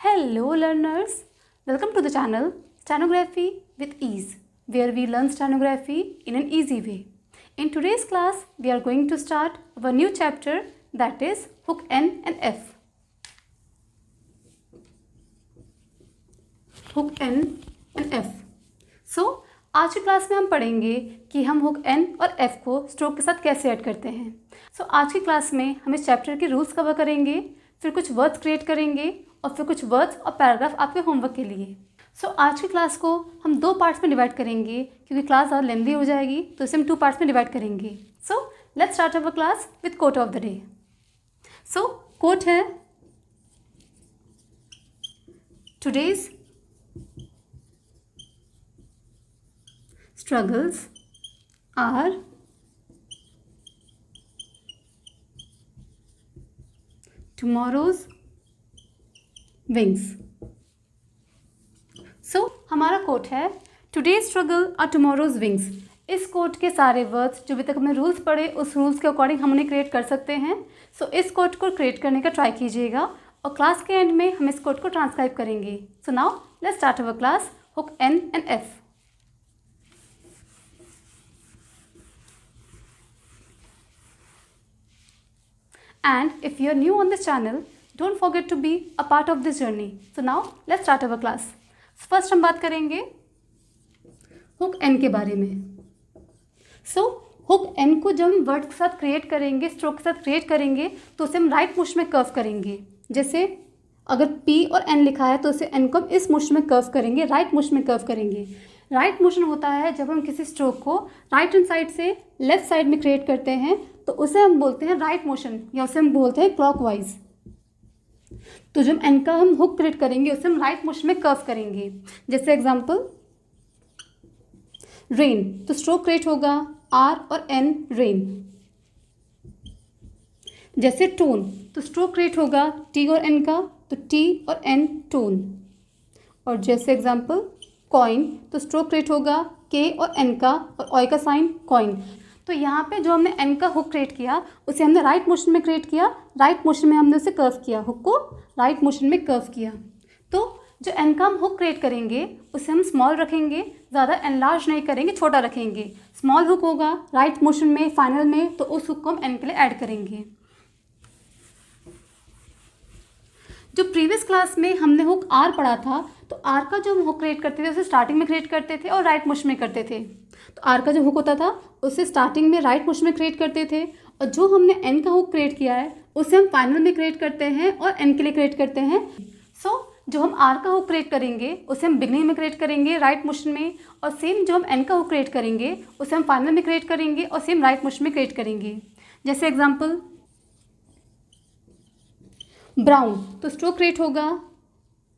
Hello learners, welcome to the channel Stenography with Ease, where we learn stenography in an easy way. In today's class, we are going to start our new chapter, that is hook N and F. Hook N and F. So आज की class में हम पढ़ेंगे कि हम hook N और F को stroke के साथ कैसे ऐड करते हैं. आज की क्लास में हम इस चैप्टर के रूल्स कवर करेंगे, फिर कुछ वर्ड्स क्रिएट करेंगे और फिर कुछ वर्ड्स और पैराग्राफ आपके होमवर्क के लिए. आज की क्लास को हम 2 पार्ट्स में डिवाइड करेंगे क्योंकि क्लास ज़्यादा लेंदी हो जाएगी, तो इसे हम 2 पार्ट्स में डिवाइड करेंगे. Let's start our class with quote of the day. Quote है today's struggles are tomorrow's wings. हमारा कोट है today's struggle are tomorrow's wings. इस कोट के सारे वर्ड्स जो अभी तक हमने रूल्स पढ़े उस रूल्स के अकॉर्डिंग हम उन्हें क्रिएट कर सकते हैं. इस कोट को क्रिएट करने का ट्राई कीजिएगा और क्लास के एंड में हम इस कोट को ट्रांसक्राइब करेंगे. Now let's start our class hook N and F. And if you are new on this channel, don't forget to be a part of this journey. Now let's start our class. First हम बात करेंगे hook N के बारे में. hook N को जब हम word के साथ क्रिएट करेंगे, स्ट्रोक के साथ क्रिएट करेंगे, तो उसे हम राइट मोशन में कर्व करेंगे. जैसे अगर P और N लिखा है तो उसे N को हम इस मोशन में कर्व करेंगे, राइट मोशन में कर्व करेंगे. राइट मोशन होता है जब हम किसी स्ट्रोक को राइट हैंड साइड से लेफ्ट साइड में क्रिएट करते हैं, तो उसे हम बोलते हैं राइट मोशन या उसे हम बोलते हैं क्लॉकवाइज. तो जब एन का हम हुक क्रिएट करेंगे उसे हम राइट मोशन में कर्व करेंगे. जैसे एग्जांपल रेन, तो स्ट्रोक क्रिएट होगा आर और एन रेन. जैसे टोन, तो स्ट्रोक क्रिएट होगा टी और एन का, तो टी और एन टोन. और जैसे एग्जांपल कॉइन, तो स्ट्रोक क्रिएट होगा के और एन का और ऑय का साइन कॉइन. तो यहाँ पे जो हमने एन का हुक क्रिएट किया उसे हमने राइट मोशन में क्रिएट किया, राइट मोशन में हमने उसे कर्व किया, हुक को राइट मोशन में कर्व किया. तो जो एन का हम हुक क्रिएट करेंगे उसे हम स्मॉल रखेंगे, ज़्यादा एनलार्ज नहीं करेंगे, छोटा रखेंगे. स्मॉल हुक होगा राइट मोशन में फाइनल में, तो उस हुक को हम एन के लिए ऐड करेंगे. जो प्रीवियस क्लास में हमने हुक आर पढ़ा था, तो आर का जो हम हुक क्रिएट करते थे उसे स्टार्टिंग में क्रिएट करते थे और राइट मोशन में करते थे. तो आर का जो हुक होता था उसे स्टार्टिंग में राइट मोशन में क्रिएट करते थे, और जो हमने एन का हुक क्रिएट किया है उसे हम फाइनल में क्रिएट करते हैं और एन के लिए क्रिएट करते हैं. जो हम आर का हुक क्रिएट करेंगे उसे हम बिगनिंग में क्रिएट करेंगे राइट मोशन में, और सेम जो हम एन का हुक क्रिएट करेंगे उसे हम फाइनल में क्रिएट करेंगे और सेम राइट मोशन में क्रिएट करेंगे. जैसे एग्जाम्पल ब्राउन, तो स्ट्रोक क्रिएट होगा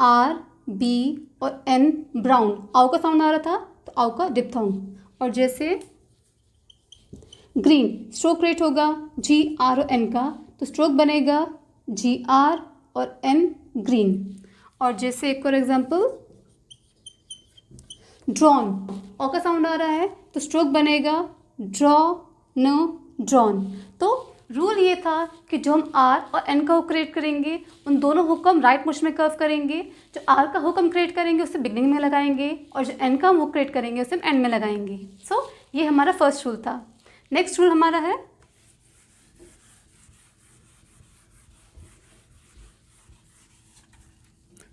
आर बी और एन ब्राउन. आउ का साउंड आ रहा था तो आउ का डिप्थोंग. और जैसे ग्रीन, स्ट्रोक क्रिएट होगा जी आर और एन का, तो स्ट्रोक बनेगा जी आर और एन ग्रीन. और जैसे एक और एग्जांपल ड्रॉन, ओ का साउंड आ रहा है तो स्ट्रोक बनेगा ड्रॉ न ड्रॉन. तो रूल ये था कि जो हम आर और एन का हुक क्रिएट करेंगे उन दोनों हुक को हम राइट मोशन में कर्व करेंगे. जो आर का हुक हम क्रिएट करेंगे उसे बिगनिंग में लगाएंगे, और जो एन का हम हुक क्रिएट करेंगे उसे हम एंड में लगाएंगे. ये हमारा फर्स्ट रूल था. नेक्स्ट रूल हमारा है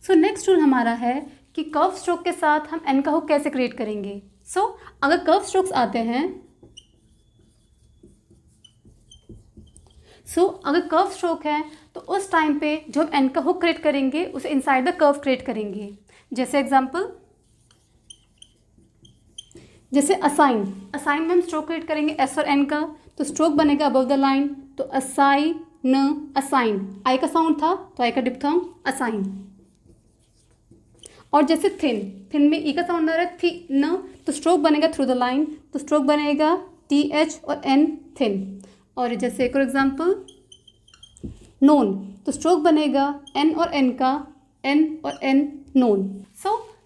नेक्स्ट रूल हमारा है कि कर्व स्ट्रोक के साथ हम एन का हुक कैसे क्रिएट करेंगे. अगर कर्व स्ट्रोक्स आते हैं, अगर कर्व स्ट्रोक है तो उस टाइम पे जो हम एन का हुक क्रिएट करेंगे उसे इनसाइड द कर्व क्रिएट करेंगे. जैसे एग्जांपल जैसे असाइन में हम स्ट्रोक क्रिएट करेंगे एस और एन का, तो स्ट्रोक बनेगा अबव द लाइन, तो असाई न असाइन. आई का साउंड था तो आई का डिप्थोंग असाइन. और जैसे थिन में ई का साउंड आ रहा है थी न, तो स्ट्रोक बनेगा थ्रू द लाइन, तो स्ट्रोक बनेगा टी एच और एन थिन. और जैसे एक और एग्जांपल नोन, तो स्ट्रोक बनेगा एन और एन का, एन और एन नोन.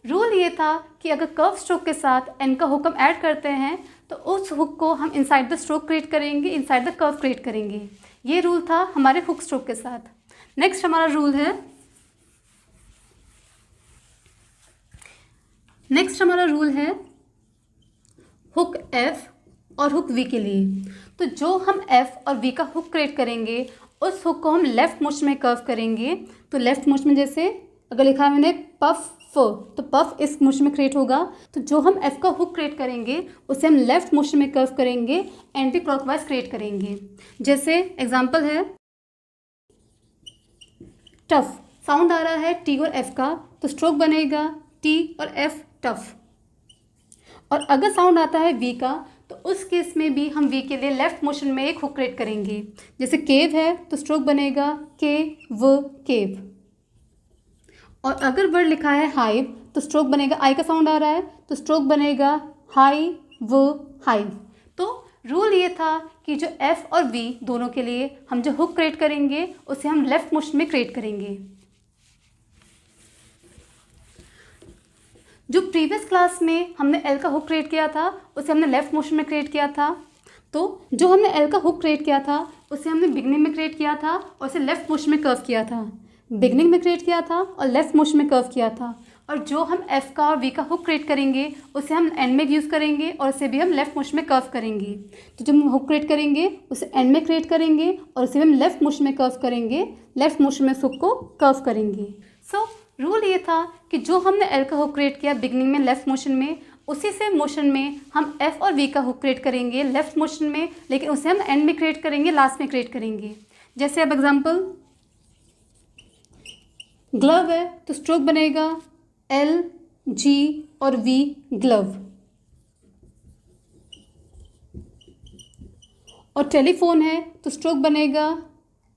रूल ये था कि अगर कर्व स्ट्रोक के साथ एन का हुक हम ऐड करते हैं तो उस हुक को हम इनसाइड द स्ट्रोक क्रिएट करेंगे, इनसाइड द कर्व क्रिएट करेंगे. ये रूल था हमारे हुक स्ट्रोक के साथ. नेक्स्ट हमारा रूल है नेक्स्ट हमारा रूल है हुक एफ और हुक वी के लिए। तो जो हम एफ और वी का हुक क्रिएट करेंगे उस हुक को हम लेफ्ट मोशन में कर्व करेंगे। तो लेफ्ट मोशन में जैसे अगर लिखा है मैंने पफ तो पफ इस मोशन में क्रिएट होगा। तो जो हम एफ का हुक क्रिएट करेंगे उसे हम लेफ्ट मोशन में कर्व करेंगे, एंटी क्लॉकवाइज क्रिएट करेंगे। जैसे एग्जांपल है टफ, साउंड आ रहा है टी और एफ का, तो स्ट्रोक बनेगा टी और एफ टफ। और अगर साउंड आता है वी का तो उस केस में भी हम वी के लिए लेफ्ट मोशन में एक हुक क्रिएट करेंगे। जैसे केव है तो स्ट्रोक बनेगा के व केव। और अगर वर्ड लिखा है हाइव तो स्ट्रोक बनेगा, आई का साउंड आ रहा है तो स्ट्रोक बनेगा हाई व हाइव। तो रूल ये था कि जो एफ और वी दोनों के लिए हम जो हुक क्रिएट करेंगे उसे हम लेफ्ट मोशन में क्रिएट करेंगे। जो प्रीवियस क्लास में हमने एल का हुक क्रिएट किया था उसे हमने लेफ्ट मोशन में क्रिएट किया था। तो जो हमने एल का हुक क्रिएट किया था उसे हमने बिगनिंग में क्रिएट किया था और उसे लेफ्ट मोशन में कर्व किया था। बिगनिंग में क्रिएट किया था और लेफ्ट मोशन में कर्व किया था। और जो हम एफ का और वी का हुक क्रिएट करेंगे उसे हम एंड में यूज़ करेंगे और उसे भी हम लेफ्ट मोशन में कर्व करेंगे। तो जो हम हुक क्रिएट करेंगे उसे एंड में क्रिएट करेंगे और उसे हम लेफ्ट मोशन में कर्व करेंगे, लेफ्ट मोशन में हुक को कर्व करेंगे। सो रूल ये था कि जो हमने एल का हुक क्रिएट किया बिगनिंग में लेफ्ट मोशन में, उसी से मोशन में हम एफ और वी का हुक क्रिएट करेंगे लेफ्ट मोशन में, लेकिन उसे हम एंड में क्रिएट करेंगे, लास्ट में क्रिएट करेंगे। जैसे अब एग्जांपल ग्लव है तो स्ट्रोक बनेगा एल जी और वी ग्लव। और टेलीफोन है तो स्ट्रोक बनेगा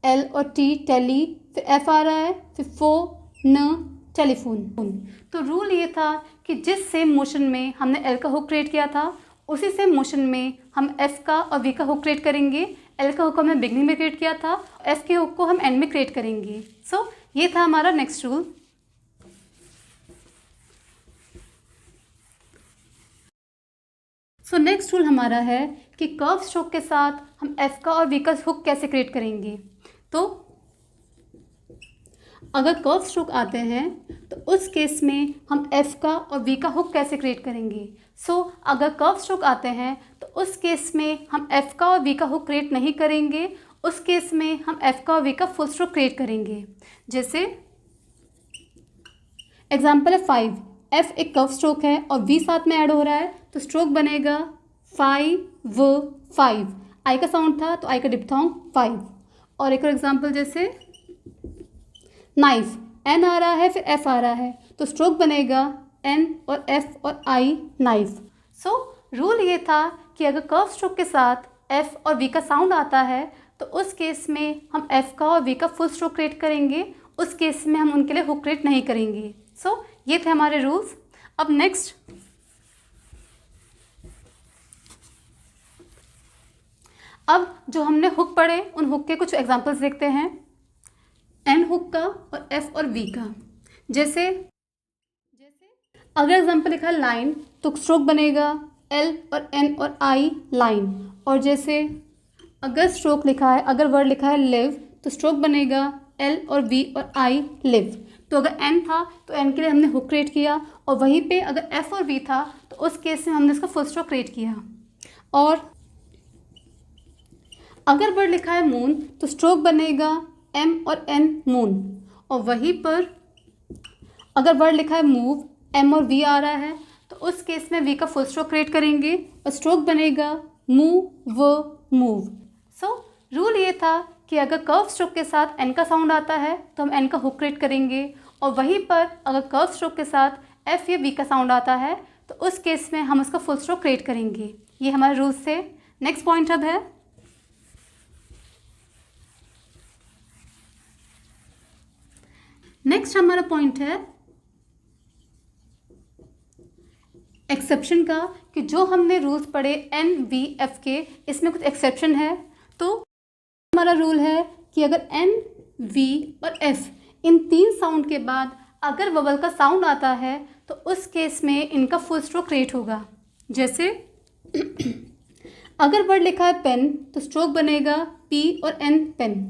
एल और टी टेली, फिर एफ आ रहा है, फिर फोन टेलीफोन। तो रूल ये था कि जिस सेम मोशन में हमने एल का हुक क्रिएट किया था उसी सेम मोशन में हम एफ का और वी का हुक क्रिएट करेंगे। एल का हुक हमने बिगनिंग में क्रिएट किया था, एफ के हुक को हम एंड में क्रिएट करेंगे। सो ये था हमारा next rule. So next rule हमारा है कि कर्व स्ट्रोक के साथ हम एफ का और वी का हुक कैसे क्रिएट करेंगे। तो अगर कर्व स्ट्रोक आते हैं तो उस केस में हम एफ का और वी का हुक कैसे क्रिएट करेंगे। अगर कर्व स्ट्रोक आते हैं तो उस केस में हम एफ का और वी का हुक क्रिएट नहीं करेंगे, उस केस में हम एफ का और वी का फुल स्ट्रोक क्रिएट करेंगे। जैसे एग्जांपल है 5, एफ एक कर्व स्ट्रोक है और वी साथ में ऐड हो रहा है तो स्ट्रोक बनेगा 5 आई का साउंड था तो आई का डिप्थोंग 5। और एक और एग्जांपल जैसे नाइफ, एन आ रहा है फिर एफ आ रहा है तो स्ट्रोक बनेगा एन और एफ और आई नाइफ। रूल ये था कि अगर कर्व स्ट्रोक के साथ एफ और वी का साउंड आता है तो उस केस में हम एफ का और वी का फुल स्ट्रोक क्रिएट करेंगे, उस केस में हम उनके लिए हुक क्रिएट नहीं करेंगे। ये थे हमारे रूल्स। अब नेक्स्ट जो हमने हुक पढ़े उन हुक के कुछ एग्जांपल्स देखते हैं। एन हुक का और एफ और वी का। जैसे अगर एग्जांपल लिखा है लाइन तो स्ट्रोक बनेगा एल और एन और आई लाइन। और जैसे अगर स्ट्रोक लिखा है, अगर वर्ड लिखा है लिव तो स्ट्रोक बनेगा एल और वी और आई लिव। तो अगर एन था तो एन के लिए हमने हुक क्रिएट किया और वहीं पे अगर एफ और वी था तो उस केस में हमने इसका फुल स्ट्रोक क्रिएट किया। और अगर वर्ड लिखा है मून तो स्ट्रोक बनेगा एम और एन मून। और वहीं पर अगर वर्ड लिखा है मूव, एम और वी आ रहा है तो उस केस में वी का फुल स्ट्रोक क्रिएट करेंगे और स्ट्रोक बनेगा मूव व मूव। रूल ये था कि अगर कर्व स्ट्रोक के साथ एन का साउंड आता है तो हम एन का हुक क्रिएट करेंगे और वहीं पर अगर कर्व स्ट्रोक के साथ एफ या वी का साउंड आता है तो उस केस में हम उसका फुल स्ट्रोक क्रिएट करेंगे। ये हमारे रूल्स थे। नेक्स्ट पॉइंट अब है नेक्स्ट हमारा पॉइंट है एक्सेप्शन का, कि जो हमने रूल्स पढ़े एन वी एफ के, इसमें कुछ एक्सेप्शन है। तो हमारा रूल है कि अगर एन वी और एफ इन तीन साउंड के बाद अगर ववल का साउंड आता है तो उस केस में इनका फुल स्ट्रोक क्रिएट होगा। जैसे अगर वर्ड लिखा है पेन तो स्ट्रोक बनेगा पी और एन पेन।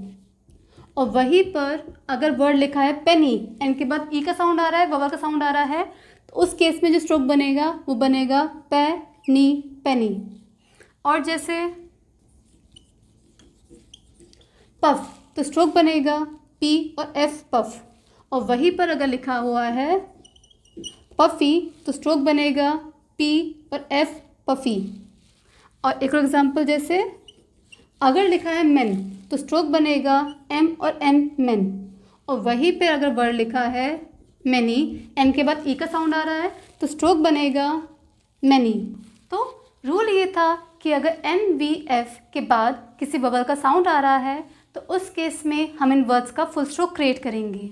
और वहीं पर अगर वर्ड लिखा है पेनी, एन के बाद ई का साउंड आ रहा है, ववल का साउंड आ रहा है, तो उस केस में जो स्ट्रोक बनेगा वो बनेगा पैनी पेनी। और जैसे पफ, तो स्ट्रोक बनेगा पी और एफ पफ। और वहीं पर अगर लिखा हुआ है पफ़ी तो स्ट्रोक बनेगा पी और एफ पफ़ी। और एक और एग्जांपल, जैसे अगर लिखा है मेन तो स्ट्रोक बनेगा एम और एन मेन। और वहीं पे अगर वर्ड लिखा है मैनी, एन के बाद ई का साउंड आ रहा है तो स्ट्रोक बनेगा मैनी। तो रूल ये था कि अगर एन वी एफ के बाद किसी बबल का साउंड आ रहा है तो उस केस में हम इन वर्ड्स का फुल स्ट्रोक क्रिएट करेंगे।